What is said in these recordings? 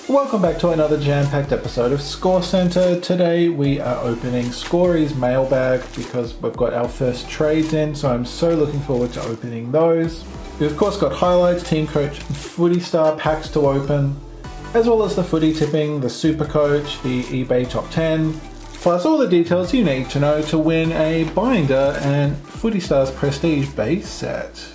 Welcome back to another jam-packed episode of ScoreCentre. Today we are opening Scorey's mailbag because we've got our first trades in, so I'm so looking forward to opening those. We've of course got Hilites, TeamCoach, and Footy Star packs to open, as well as the footy tipping, the SuperCoach, the eBay top 10, plus all the details you need to know to win a binder and Footy Star's Prestige base set.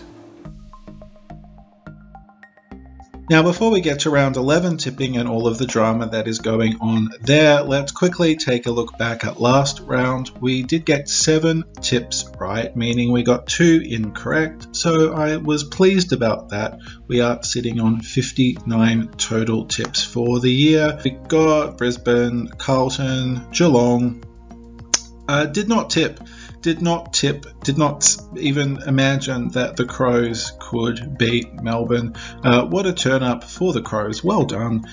Now before we get to round 11 tipping and all of the drama that is going on there, let's quickly take a look back at last round. We did get 7 tips right, meaning we got 2 incorrect, so I was pleased about that. We are sitting on 59 total tips for the year. We got Brisbane, Carlton, Geelong. Did not even imagine that the Crows could beat Melbourne. What a turn up for the Crows, well done.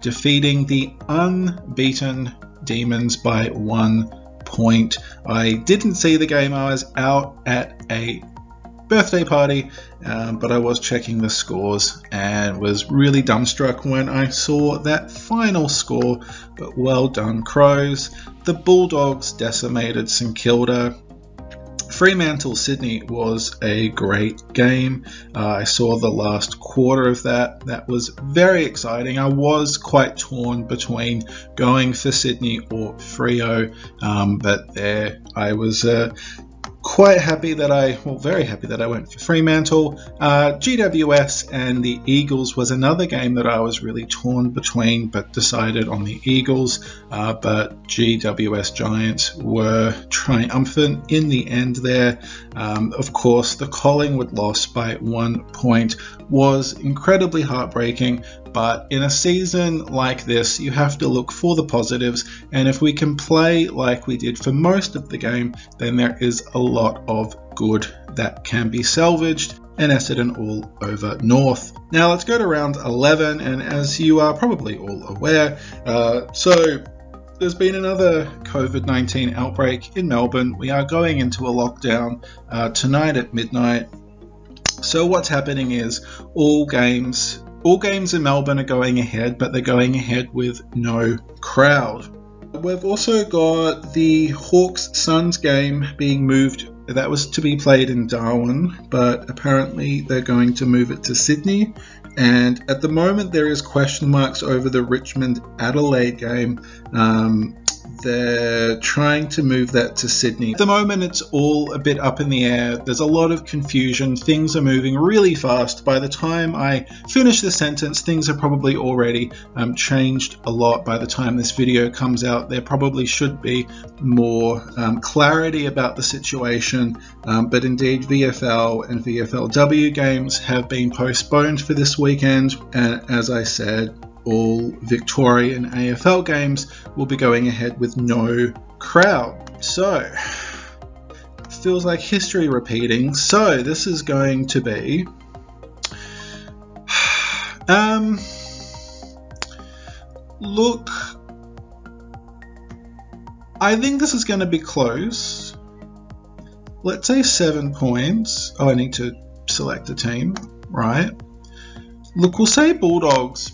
Defeating the unbeaten Demons by 1 point. I didn't see the game, I was out at a birthday party, but I was checking the scores and was really dumbstruck when I saw that final score, but well done Crows. The Bulldogs decimated St Kilda. Fremantle Sydney was a great game. I saw the last quarter of that. That was very exciting. I was quite torn between going for Sydney or Freo, but there I was quite happy that very happy that I went for Fremantle. GWS and the Eagles was another game that I was really torn between, but decided on the Eagles. But GWS Giants were triumphant in the end there. Of course, the Collingwood loss by 1 point was incredibly heartbreaking, but in a season like this, you have to look for the positives, and if we can play like we did for most of the game, then there is a lot of good that can be salvaged. And Essendon all over North. Now let's go to round 11, and as you are probably all aware, so there's been another COVID-19 outbreak in Melbourne. We are going into a lockdown tonight at midnight. So what's happening is all games in Melbourne are going ahead, but they're going ahead with no crowd. We've also got the Hawks-Suns game being moved. That was to be played in Darwin, but apparently they're going to move it to Sydney. And at the moment there is question marks over the Richmond-Adelaide game. They're trying to move that to Sydney. At the moment it's all a bit up in the air. There's a lot of confusion. Things are moving really fast. By the time I finish the sentence, things are probably already changed a lot. By the time this video comes out, there probably should be more clarity about the situation. But indeed, VFL and VFLW games have been postponed for this weekend. And as I said, all Victorian AFL games will be going ahead with no crowd. So, feels like history repeating. So, this is going to be look, I think this is going to be close. Let's say 7 points. Oh, I need to select a team, right? Look, we'll say Bulldogs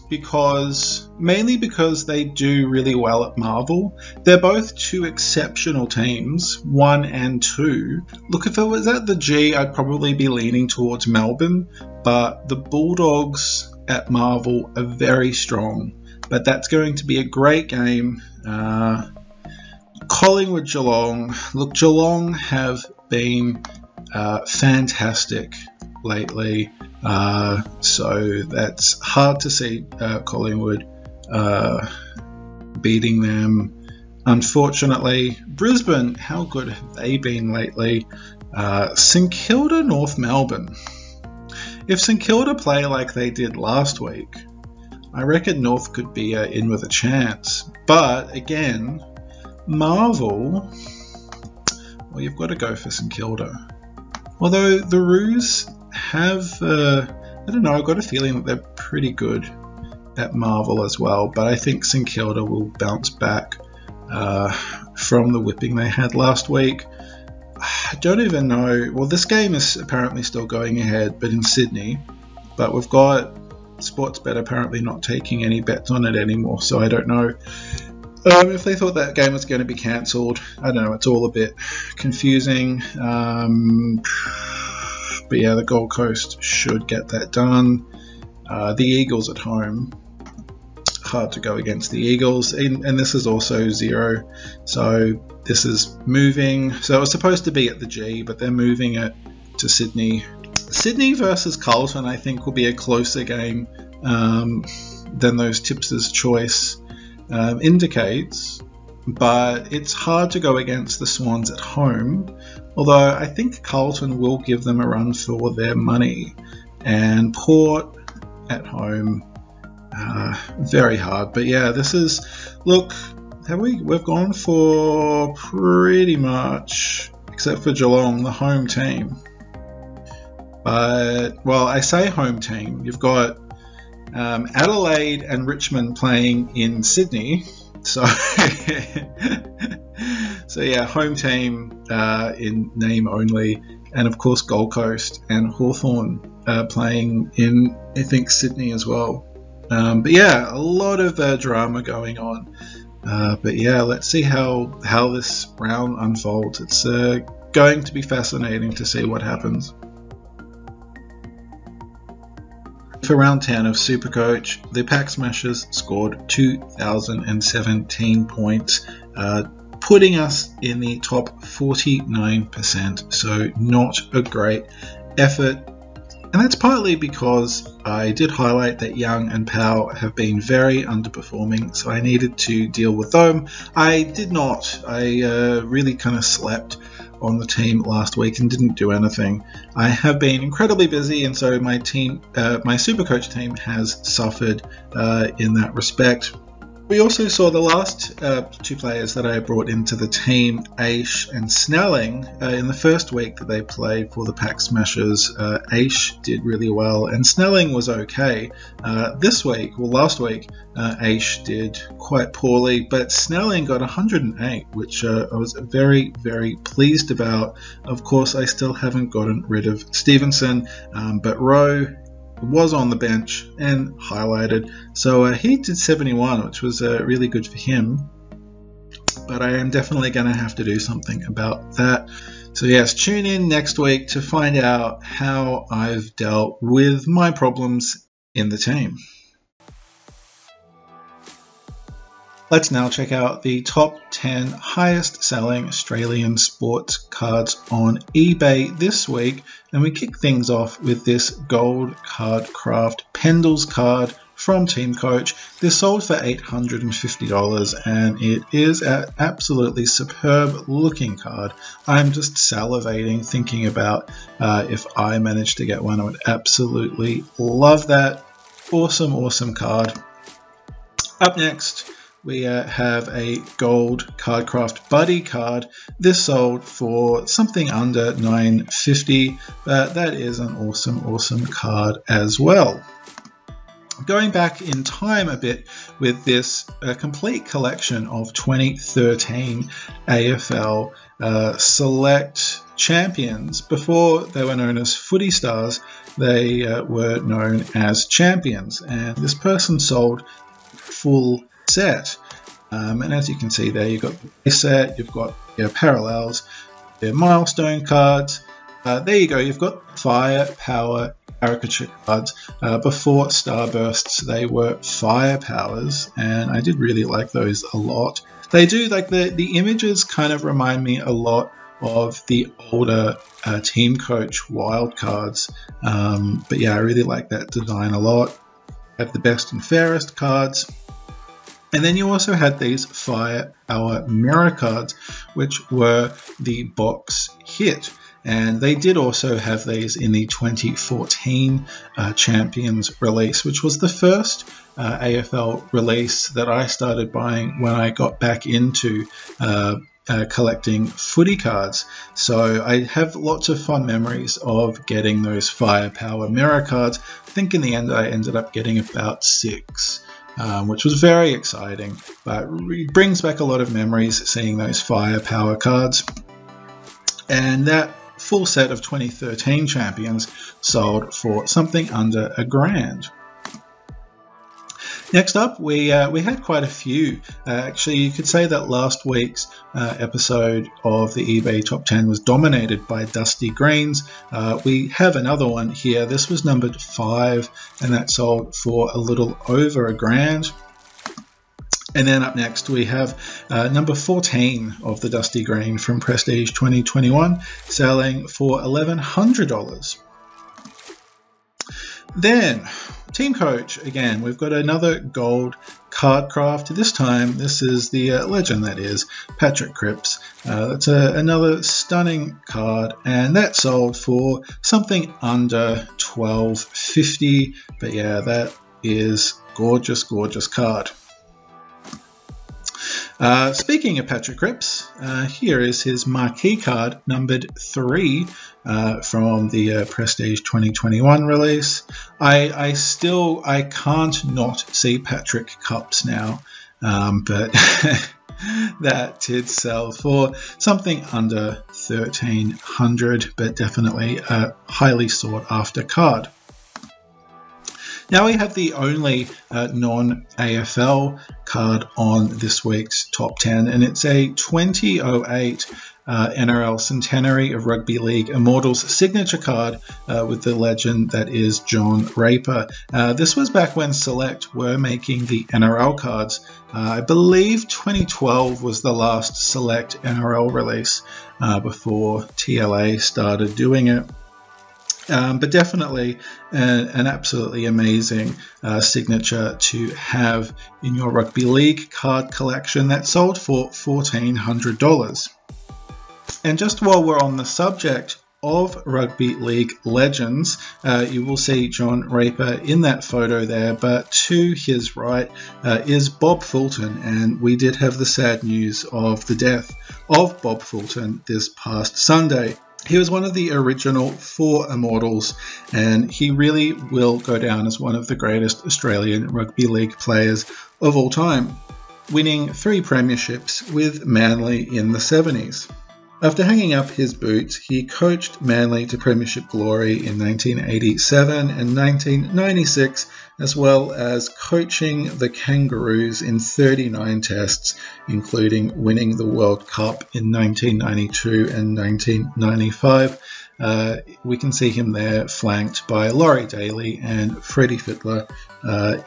mainly because they do really well at Marvel. They're both 2 exceptional teams, 1 and 2. Look, if it was at the G, I'd probably be leaning towards Melbourne, but the Bulldogs at Marvel are very strong. But that's going to be a great game. Collingwood Geelong. Look, Geelong have been fantastic lately. So that's hard to see Collingwood beating them. Unfortunately, Brisbane, how good have they been lately? St Kilda, North Melbourne. If St Kilda play like they did last week, I reckon North could be in with a chance. But again, Marvel, well, you've got to go for St Kilda. Although the Roos have, I don't know, I've got a feeling that they're pretty good at Marvel as well, but I think St Kilda will bounce back from the whipping they had last week. I don't even know, well, this game is apparently still going ahead, but in Sydney, but we've got Sportsbet apparently not taking any bets on it anymore, so I don't know if they thought that game was going to be cancelled. I don't know, it's all a bit confusing. But yeah, the Gold Coast should get that done. The Eagles at home, hard to go against the Eagles, and this is also 0, so this is moving. So it was supposed to be at the G, but they're moving it to Sydney. Sydney versus Carlton, I think, will be a closer game than those tipsters' choice indicates, but it's hard to go against the Swans at home, although I think Carlton will give them a run for their money. And Port at home, very hard. But yeah, this is, look, we've gone for pretty much, except for Geelong, the home team. But, well, I say home team, you've got Adelaide and Richmond playing in Sydney, so so yeah, home team in name only, and of course Gold Coast and Hawthorn playing in, I think, Sydney as well. But yeah, a lot of drama going on. But yeah, let's see how this round unfolds. It's going to be fascinating to see what happens. For round 10 of SuperCoach, the Pack Smashers scored 2,017 points, putting us in the top 49%, so not a great effort. And that's partly because I did highlight that Young and Powell have been very underperforming, so I needed to deal with them. I did not. I really kind of slept on the team last week and didn't do anything. I have been incredibly busy, and so my team, my SuperCoach team, has suffered in that respect. We also saw the last two players that I brought into the team, Aish and Snelling, in the first week that they played for the Pack Smashers. Aish did really well and Snelling was okay. This week, well, last week, Aish did quite poorly, but Snelling got 108, which I was very, very pleased about. Of course, I still haven't gotten rid of Stevenson, but Rowe was on the bench and highlighted, so he did 71, which was really good for him, but I am definitely going to have to do something about that. So yes, tune in next week to find out how I've dealt with my problems in the team. Let's now check out the top 10 highest selling Australian sports cards on eBay this week, and we kick things off with this Gold Card Craft Pendles card from TeamCoach. This sold for $850 and it is an absolutely superb looking card. I'm just salivating thinking about if I managed to get one. I would absolutely love that. Awesome, awesome card. Up next, we have a Gold Cardcraft Buddy card. This sold for something under $950, but that is an awesome, awesome card as well. Going back in time a bit with this complete collection of 2013 AFL Select Champions. Before they were known as Footy Stars, they were known as Champions, and this person sold full set, and as you can see there, you've got the set, you've got your parallels, your milestone cards. There you go, you've got firepower caricature cards. Before Starbursts, they were firepowers, and I did really like those a lot. They do, like, the images kind of remind me a lot of the older TeamCoach wild cards, but yeah, I really like that design a lot. Have the best and fairest cards. And then you also had these Firepower Mirror cards, which were the box hit. And they did also have these in the 2014 Champions release, which was the first AFL release that I started buying when I got back into collecting footy cards. So I have lots of fun memories of getting those Firepower Mirror cards. I think in the end I ended up getting about 6. Which was very exciting, but it brings back a lot of memories seeing those Firepower cards. And that full set of 2013 Champions sold for something under $1,000. Next up, we had quite a few. Actually, you could say that last week's episode of the eBay Top 10 was dominated by Dusty Greens. We have another one here. This was numbered 5, and that sold for a little over $1,000. And then up next, we have number 14 of the Dusty Green from Prestige 2021, selling for $1,100. Then, TeamCoach, again, we've got another gold card craft. This time, this is the legend that is Patrick Cripps. That's another stunning card, and that sold for something under $12.50. But yeah, that is gorgeous, gorgeous card. Speaking of Patrick Cripps, here is his marquee card, numbered 3 from the Prestige 2021 release. I can't not see Patrick Cups now, but that did sell for something under $1,300, but definitely a highly sought after card. Now we have the only non-AFL card on this week's Top 10, and it's a 2008 NRL Centenary of Rugby League Immortals signature card with the legend that is John Raper. This was back when Select were making the NRL cards. I believe 2012 was the last Select NRL release before TLA started doing it. But definitely an absolutely amazing signature to have in your rugby league card collection that sold for $1,400. And just while we're on the subject of rugby league legends, you will see John Raper in that photo there, but to his right is Bob Fulton, and we did have the sad news of the death of Bob Fulton this past Sunday. He was one of the original 4 Immortals, and he really will go down as one of the greatest Australian rugby league players of all time, winning 3 premierships with Manly in the 70s. After hanging up his boots, he coached Manly to premiership glory in 1987 and 1996, as well as coaching the Kangaroos in 39 tests, including winning the World Cup in 1992 and 1995. We can see him there flanked by Laurie Daly and Freddie Fittler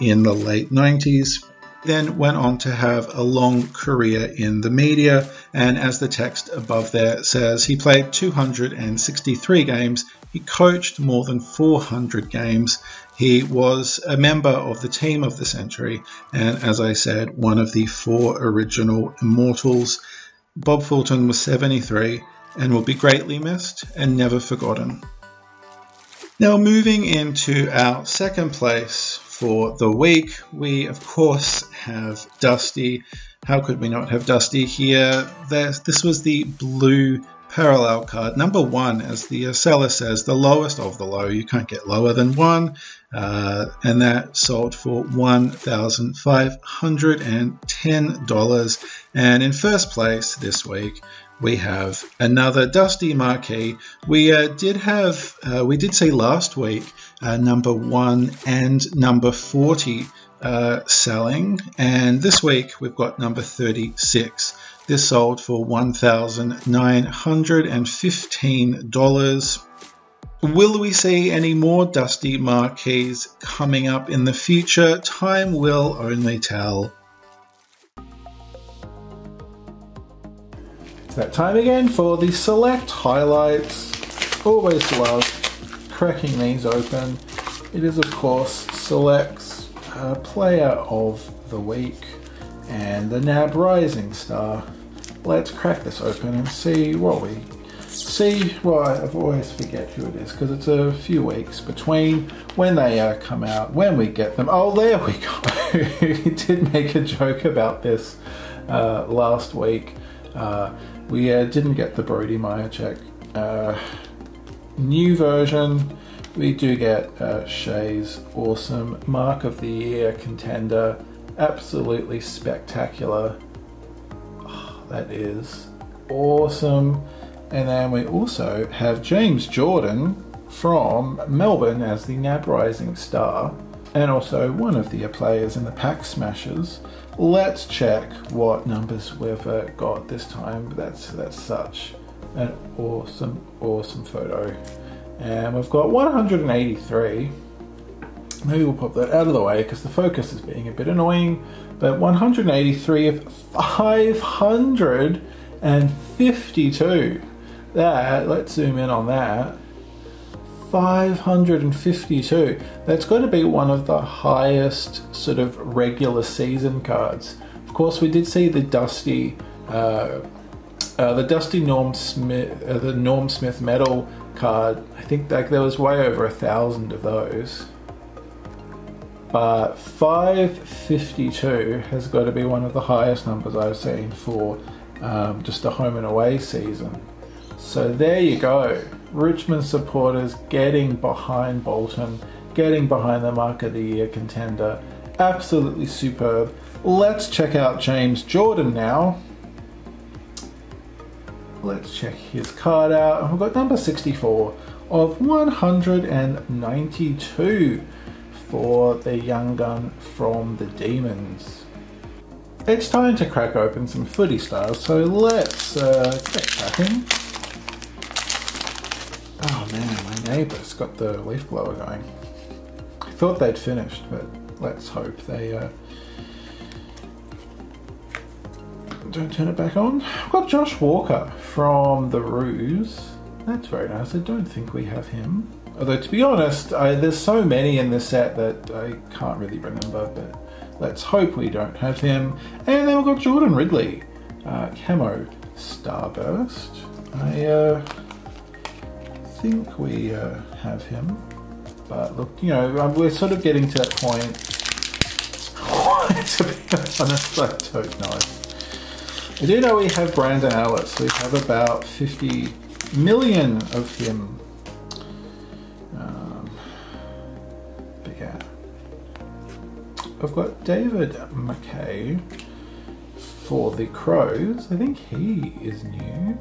in the late 90s. Then went on to have a long career in the media, and as the text above there says, he played 263 games, he coached more than 400 games, he was a member of the team of the century, and as I said, one of the 4 original Immortals. Bob Fulton was 73 and will be greatly missed and never forgotten. Now moving into our second place for the week, we of course have Dusty. How could we not have Dusty here? This was the blue parallel card, number 1, as the seller says, the lowest of the low. You can't get lower than 1, and that sold for $1,510. And in first place this week, we have another Dusty marquee. We did see last week number 1 and number 40 selling, and this week we've got number 36. This sold for $1,915. Will we see any more Dusty marquees coming up in the future? Time will only tell. That time again for the select highlights. Always love cracking these open. It is of course Select's player of the week and the NAB Rising Star. Let's crack this open and see what we see. Well, I always forget who it is because it's a few weeks between when they come out, when we get them. Oh, there we go. We did make a joke about this last week. We didn't get the Brody Myercheck new version. We do get Shea's awesome Mark of the Year contender. Absolutely spectacular. Oh, that is awesome. And then we also have James Jordan from Melbourne as the NAB Rising Star. and also one of the players in the Pack Smashers. Let's check what numbers we've got this time. That's such an awesome photo. And we've got 183. Maybe we'll pop that out of the way because the focus is being a bit annoying. But 183 of 552. Let's zoom in on that. 552. That's got to be one of the highest sort of regular season cards. Of course, we did see the Dusty Norm Smith Medal card. I think that there was way over 1,000 of those. But 552 has got to be one of the highest numbers I've seen for just a home and away season. So there you go. Richmond supporters getting behind Bolton, getting behind the Mark of the Year contender. Absolutely superb. Let's check out James Jordan now. Let's check his card out. And we've got number 64 of 192 for the young gun from the Demons. It's time to crack open some footy stars, so let's get cracking. Oh man, my neighbour's got the leaf blower going. I thought they'd finished, but let's hope they don't turn it back on. I've got Josh Walker from the Roos. That's very nice. I don't think we have him. Although to be honest, there's so many in this set that I can't really remember, but let's hope we don't have him. And then we've got Jordan Ridley, Camo Starburst. I think we have him, but look, you know, we're sort of getting to that point. To be honest, I don't know. I do know we have Brandon Ellis. We have about 50 million of him. But yeah, I've got David McKay for the Crows. I think he is new,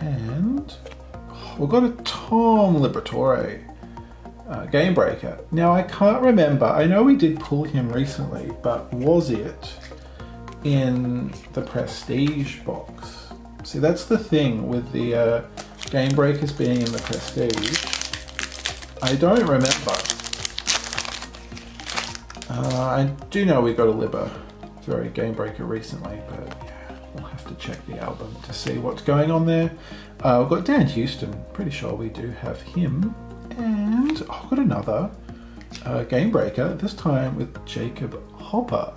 and we've got a Tom Liberatore game breaker. Now I can't remember, I know we did pull him recently, but was it in the Prestige box? See, that's the thing with the game breakers being in the Prestige. I don't remember. I do know we got a Liberatore game breaker recently, but yeah, we'll have to check the album to see what's going on there. We've got Dan Houston, pretty sure we do have him. And I've got another game breaker, this time with Jacob Hopper.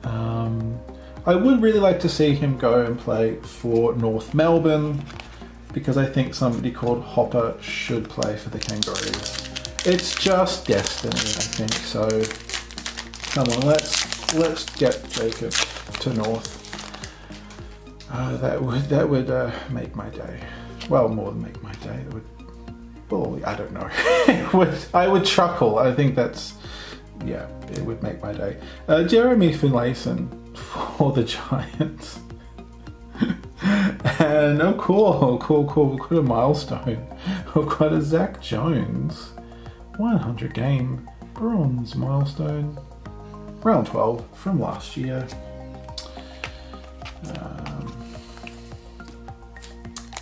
I would really like to see him go and play for North Melbourne, because I think somebody called Hopper should play for the Kangaroos. It's just destiny, I think. So come on, let's get Jacob to North. That would make my day. Well, more than make my day. It would. Well, I don't know. I would chuckle. I think that's, yeah, it would make my day. Jeremy Finlayson for the Giants. And oh, cool. We've got a milestone. We've got a Zach Jones 100 game bronze milestone. Round 12 from last year.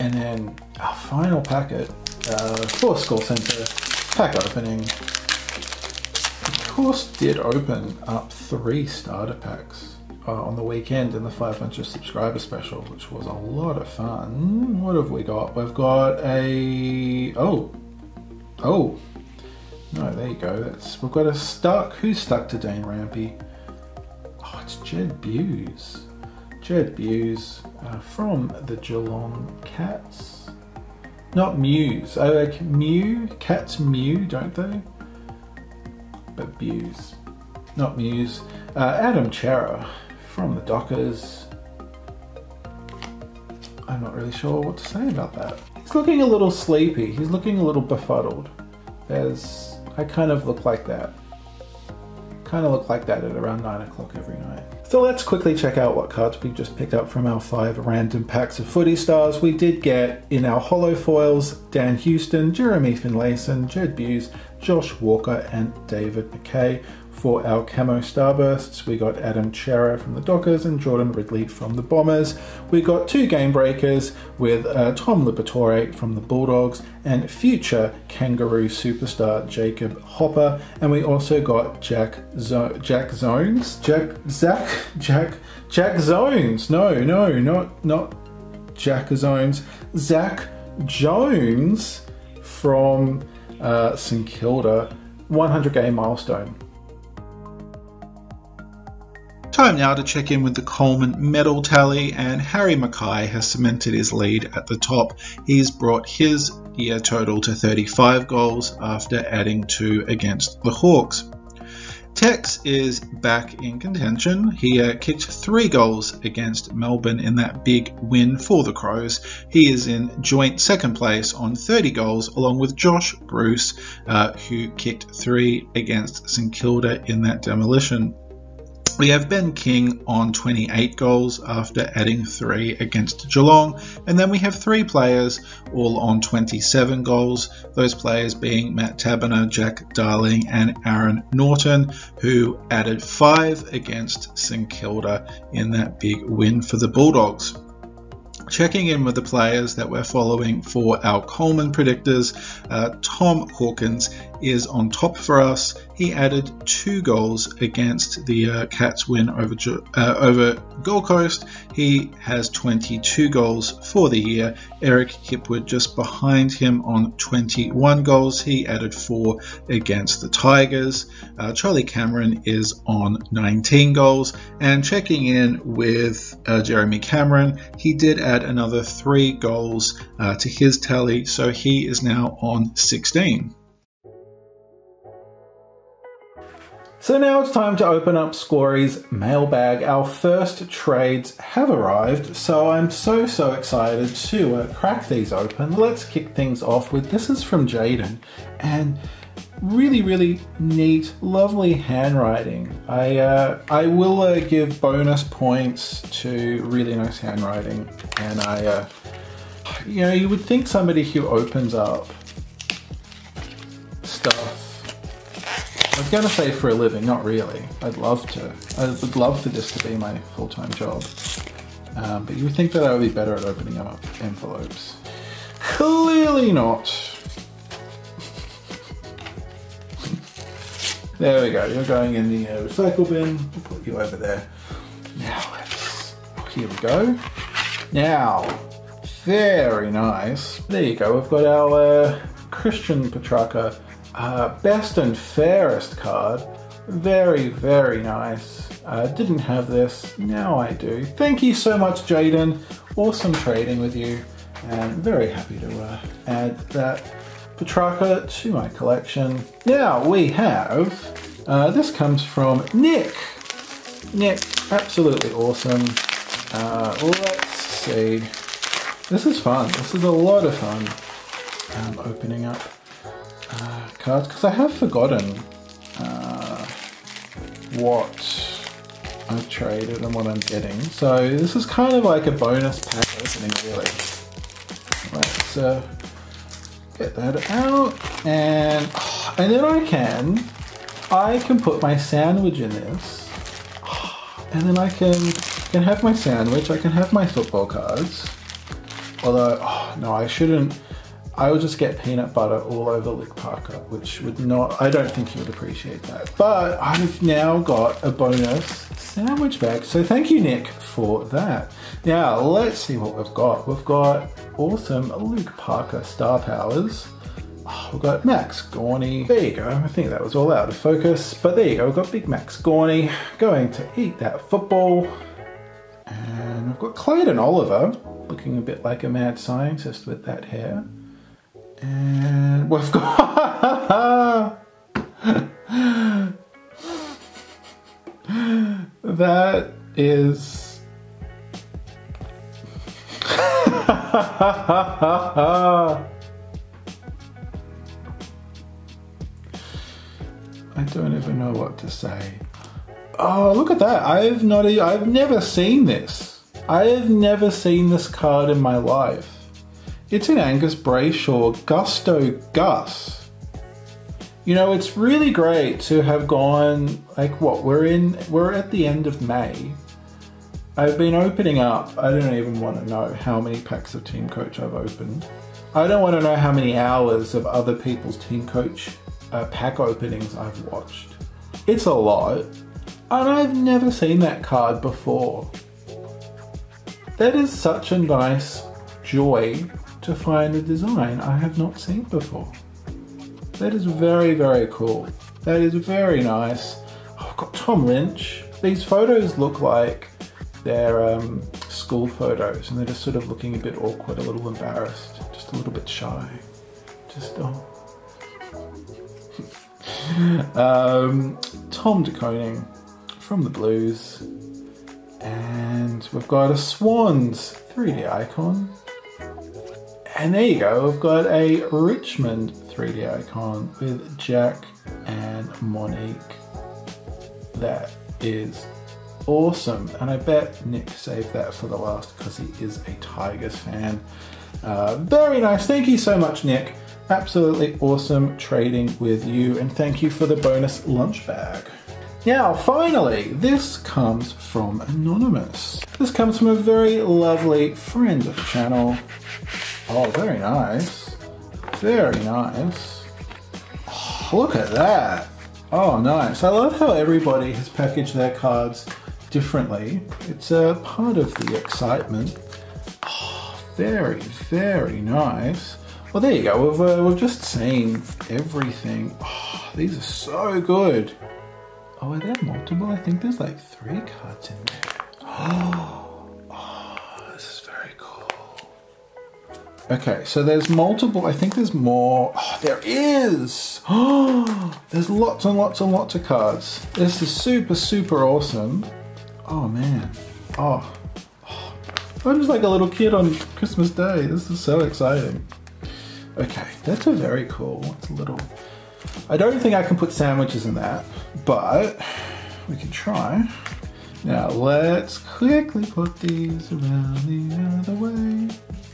And then our final packet for ScoreCentre pack opening. Of course, did open up 3 starter packs on the weekend in the 500 subscriber special, which was a lot of fun. What have we got? We've got a no, there you go. We've got a stuck. Who's stuck to Dane Rampy? Oh, it's Jed Buse. Jed Buse from the Geelong Cats. Not Mews. I like Mew. Cats mew, don't they? But Buse. Not Mews. Adam Chera from the Dockers. I'm not really sure what to say about that. He's looking a little sleepy. He's looking a little befuddled. I kind of look like that. Kind of look like that at around 9 o'clock every night. So let's quickly check out what cards we just picked up from our 5 random packs of Footy Stars. We did get in our holo foils Dan Houston, Jeremy Finlayson, Jed Buse, Josh Walker and David McKay. For our camo starbursts, we got Adam Chera from the Dockers and Jordan Ridley from the Bombers. We got 2 game breakers with Tom Liberatore from the Bulldogs and future Kangaroo superstar Jacob Hopper. And we also got Jack Zones. No, not Jack Zones. Zach Jones from St Kilda, 100 game milestone. Time now to check in with the Coleman Medal tally, and Harry Mackay has cemented his lead at the top. He's brought his year total to 35 goals after adding 2 against the Hawks. Tex is back in contention. He kicked 3 goals against Melbourne in that big win for the Crows. He is in joint second place on 30 goals along with Josh Bruce, who kicked 3 against St Kilda in that demolition. We have Ben King on 28 goals after adding 3 against Geelong, and then we have 3 players all on 27 goals, those players being Matt Taberner, Jack Darling and Aaron Norton, who added 5 against St Kilda in that big win for the Bulldogs. Checking in with the players that we're following for our Coleman predictors, Tom Hawkins is on top for us. He added 2 goals against the Cats win over Gold Coast. He has 22 goals for the year. Eric Hipwood just behind him on 21 goals. He added 4 against the Tigers. Charlie Cameron is on 19 goals. And checking in with Jeremy Cameron, he did add another 3 goals to his tally, so he is now on 16. So now it's time to open up Scorey's mailbag. Our first trades have arrived, so I'm so excited to crack these open. Let's kick things off with, this is from Jaden, and really neat, lovely handwriting. I will give bonus points to really nice handwriting, and you would think somebody who opens up stuff, I was going to say for a living, not really. I'd love to. I would love for this to be my full-time job. But you would think that I would be better at opening up envelopes. Clearly not. There we go. You're going in the recycle bin. We'll put you over there. Now here we go. Now, very nice. There you go. We've got our Christian Petrarca best and fairest card. Very nice. Didn't have this, now I do. Thank you so much, Jaden. Awesome trading with you, and very happy to add that Petrarca to my collection. Now we have, this comes from Nick. Nick, absolutely awesome. Let's see. This is fun. This is a lot of fun, opening up cards, because I have forgotten what I've traded and what I'm getting. So this is kind of like a bonus pack opening, really. Let's get that out, and then I can put my sandwich in this, and then I can have my sandwich. I can have my football cards. Although, no, I shouldn't. I would just get peanut butter all over Lick Parker, which would not, I don't think he would appreciate that. But I've now got a bonus sandwich bag, so thank you, Nick, for that. Now, let's see what we've got. We've got awesome Luke Parker star powers. We've got Max Gorney. There you go. I think that was all out of focus, but there you go. We've got big Max Gorney going to eat that football. And we've got Clayton Oliver, looking a bit like a mad scientist with that hair. And we've got that is I don't even know what to say. Oh, look at that. I've never seen this. I have never seen this card in my life. It's an Angus Brayshaw Gusto Gus. You know, it's really great to have gone, like what, we're at the end of May. I've been opening up, I don't even want to know how many packs of TeamCoach I've opened. I don't want to know how many hours of other people's TeamCoach pack openings I've watched. It's a lot, and I've never seen that card before. That is such a nice joy to find a design I have not seen before. That is very, very cool. That is very nice. Oh, I've got Tom Lynch. These photos look like they're school photos, and they're just sort of looking a bit awkward, a little embarrassed, just a little bit shy. Just, oh. Tom DeConing from the Blues. And we've got a Swans 3D icon. And there you go, we've got a Richmond 3D icon with Jack and Monique. That is awesome. And I bet Nick saved that for the last because he is a Tigers fan. Very nice. Thank you so much, Nick. Absolutely awesome trading with you. And thank you for the bonus lunch bag. Now, finally, this comes from Anonymous. This comes from a very lovely friend of the channel. Oh, very nice. Very nice. Oh, look at that. Oh, nice. I love how everybody has packaged their cards differently. It's a part of the excitement. Oh, very, very nice. Well, there you go. We've just seen everything. Oh, these are so good. Oh, are there multiple? I think there's like 3 cards in there. Oh, this is very cool. Okay, so there's multiple. I think there's more. Oh, there is. Oh, there's lots and lots and lots of cards. This is super, super awesome. Oh, man. Oh, I'm just like a little kid on Christmas Day. This is so exciting. Okay, that's a very cool. It's a little... I don't think I can put sandwiches in that, but we can try. Now let's quickly put these around the other way.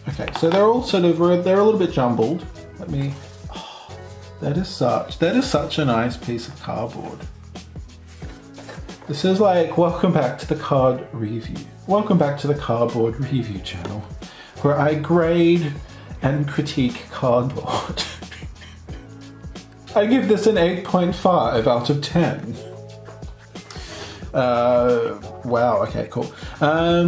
Okay, so they're all sort of, they're a little bit jumbled. Let me, oh, that is such a nice piece of cardboard. This is like, welcome back to the card review. Welcome back to the cardboard review channel, where I grade and critique cardboard. I give this an 8.5 out of 10. Wow, okay, cool. I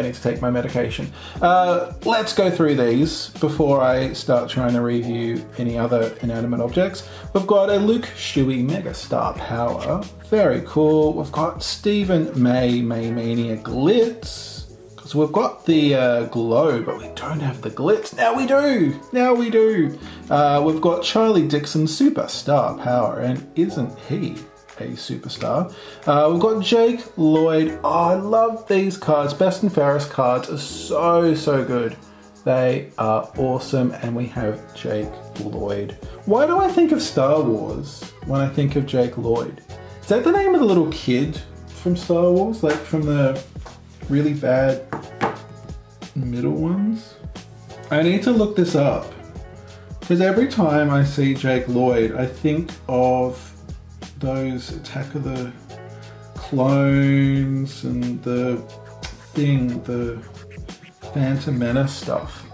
need to take my medication. Let's go through these before I start trying to review any other inanimate objects. We've got a Luke Shuey Mega Star Power. Very cool. We've got Stephen Maymania Glitz. So we've got the glow, but we don't have the glitz. Now we do! Now we do! We've got Charlie Dixon Superstar Power, and isn't he a superstar? We've got Jake Lloyd. Oh, I love these cards. Best and fairest cards are so, so good. They are awesome, and we have Jake Lloyd. Why do I think of Star Wars when I think of Jake Lloyd? Is that the name of the little kid from Star Wars? Like from the really bad middle ones? I need to look this up, because every time I see Jake Lloyd I think of those Attack of the Clones and the thing, the Phantom Menace stuff.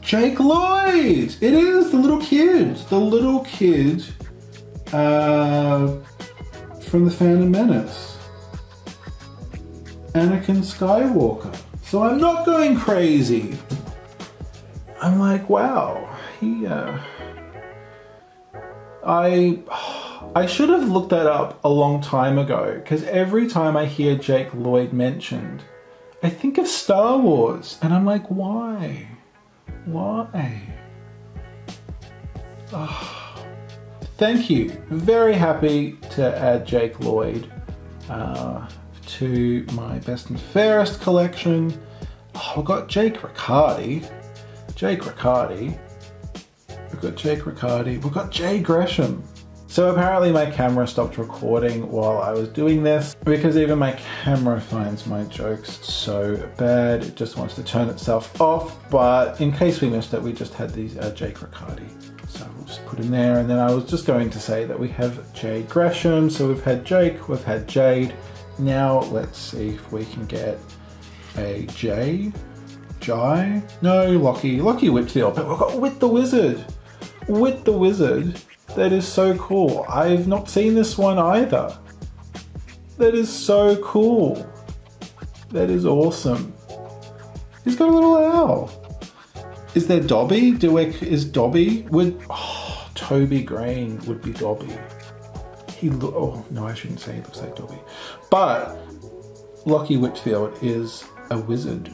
Jake Lloyd! It is the little kid! The little kid from the Phantom Menace. Anakin Skywalker. So I'm not going crazy. I'm like, wow, he, I should have looked that up a long time ago, because every time I hear Jake Lloyd mentioned, I think of Star Wars, and I'm like, why? Why? Oh, thank you. Very happy to add Jake Lloyd to my best and fairest collection. Oh, we've got Jake Riccardi. We've got Jake Riccardi. We've got Jay Gresham. So apparently my camera stopped recording while I was doing this because even my camera finds my jokes so bad it just wants to turn itself off. But in case we missed it, we just had these Jake Riccardi. So we'll just put him there, and then I was just going to say that we have Jade Gresham. So we've had Jake, we've had Jade. Now let's see if we can get a Jai? No, Lockie Whitfield, but we've got Wit the Wizard. Wit the Wizard. That is so cool. I've not seen this one either. That is so cool. That is awesome. He's got a little owl. Is there Dobby? Is Dobby? Toby Green would be Dobby. Oh no, I shouldn't say he looks like Dobby. But Lockie Whitfield is a wizard.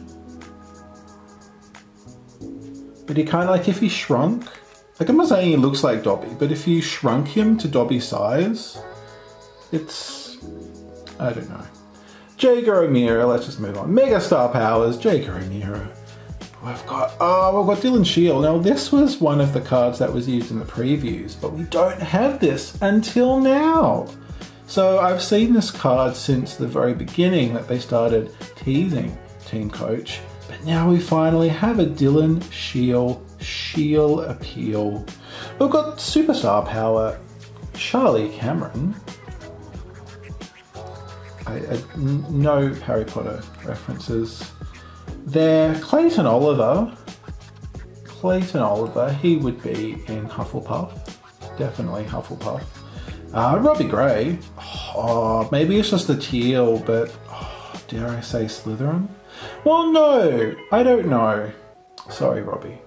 But he kind of like, if he shrunk, like I'm not saying he looks like Dobby, but if you shrunk him to Dobby size, it's, I don't know. Jager O'Meara, let's just move on. Megastar powers, Jager O'Meara. We've got Dylan Shield. Now this was one of the cards that was used in the previews, but we don't have this until now. So I've seen this card since the very beginning that they started teasing TeamCoach, but now we finally have a Dylan Shield appeal. We've got Superstar Power, Charlie Cameron. No Harry Potter references there. Clayton Oliver, he would be in Hufflepuff, definitely Hufflepuff. Robbie Gray, maybe it's just the teal, but dare I say Slytherin? Well, no, I don't know. Sorry, Robbie.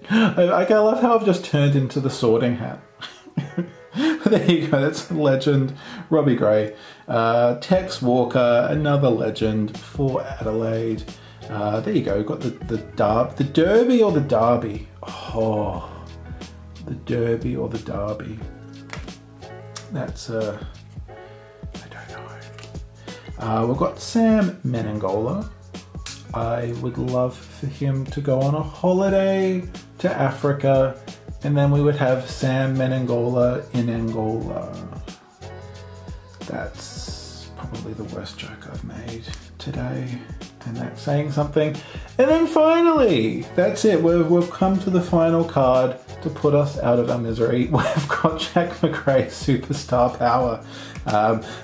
I love how I've just turned into the Sorting Hat. There you go, that's legend Robbie Gray. Tex Walker, another legend for Adelaide. There you go, got the Derby or the Derby. Oh, the Derby or the Derby. That's I don't know. We've got Sam Menengola. I would love for him to go on a holiday to Africa, and then we would have Sam Menengola in Angola. That's probably the worst joke I've made today, and that's saying something. And then finally, that's it. We've come to the final card to put us out of our misery. We've got Jack McRae Superstar Power.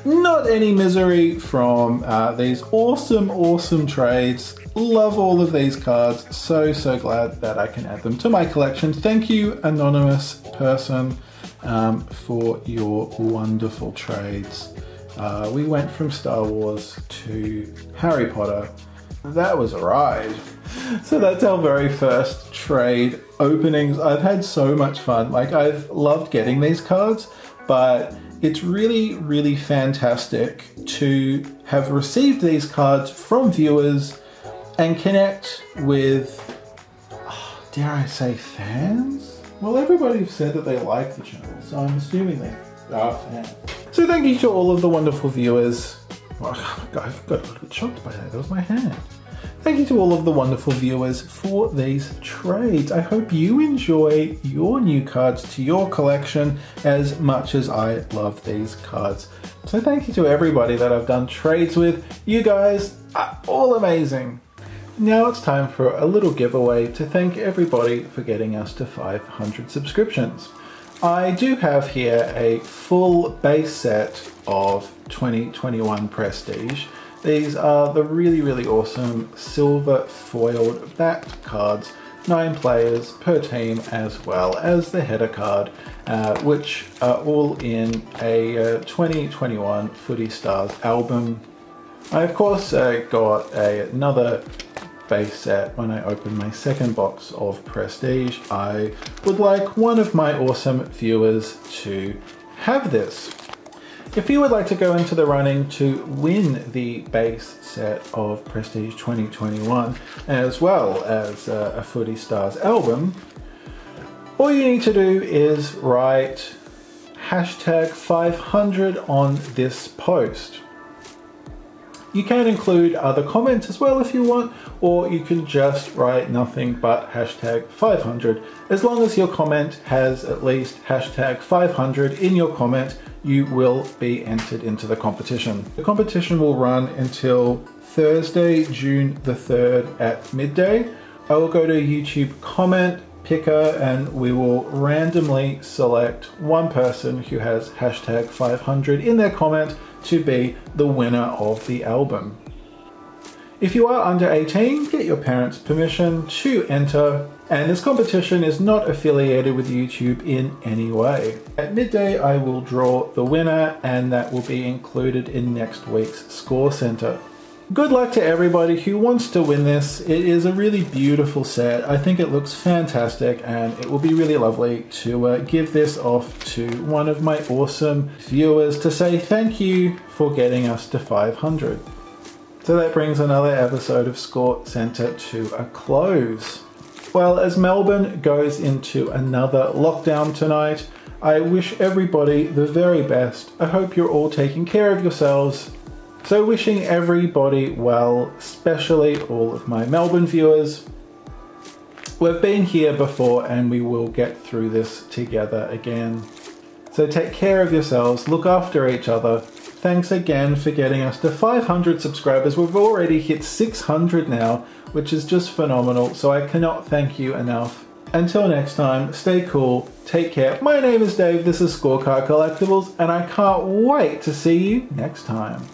Not any misery from these awesome trades. Love all of these cards. So glad that I can add them to my collection. Thank you, anonymous person, for your wonderful trades. We went from Star Wars to Harry Potter. That was a ride. So that's our very first trade openings. I've had so much fun. Like, I've loved getting these cards, but it's really fantastic to have received these cards from viewers and connect with, dare I say, fans? Well, everybody's said that they like the channel, so I'm assuming they are fans. So thank you to all of the wonderful viewers. Well, I got a little bit shocked by that. That was my hand. Thank you to all of the wonderful viewers for these trades. I hope you enjoy your new cards to your collection as much as I love these cards. So thank you to everybody that I've done trades with. You guys are all amazing. Now it's time for a little giveaway to thank everybody for getting us to 500 subscriptions. I do have here a full base set of 2021 Prestige. These are the really awesome silver foiled backed cards, 9 players per team, as well as the header card, which are all in a 2021 Footy Stars album. I of course got another base set when I open my second box of Prestige. I would like one of my awesome viewers to have this. If you would like to go into the running to win the base set of Prestige 2021, as well as a Footy Stars album, all you need to do is write hashtag 500 on this post. You can include other comments as well if you want, or you can just write nothing but hashtag 500. As long as your comment has at least hashtag 500 in your comment, you will be entered into the competition. The competition will run until Thursday, June the 3rd at midday. I will go to YouTube comment picker and we will randomly select one person who has hashtag 500 in their comment to be the winner of the album. If you are under 18, get your parents' permission to enter, and this competition is not affiliated with YouTube in any way. At midday, I will draw the winner, and that will be included in next week's ScoreCentre. Good luck to everybody who wants to win this. It is a really beautiful set. I think it looks fantastic, and it will be really lovely to give this off to one of my awesome viewers to say thank you for getting us to 500. So that brings another episode of ScoreCentre to a close. Well, as Melbourne goes into another lockdown tonight, I wish everybody the very best. I hope you're all taking care of yourselves. So wishing everybody well, especially all of my Melbourne viewers. We've been here before and we will get through this together again. So take care of yourselves, look after each other. Thanks again for getting us to 500 subscribers. We've already hit 600 now, which is just phenomenal. So I cannot thank you enough. Until next time, stay cool, take care. My name is Dave, this is Scorecard Collectibles, and I can't wait to see you next time.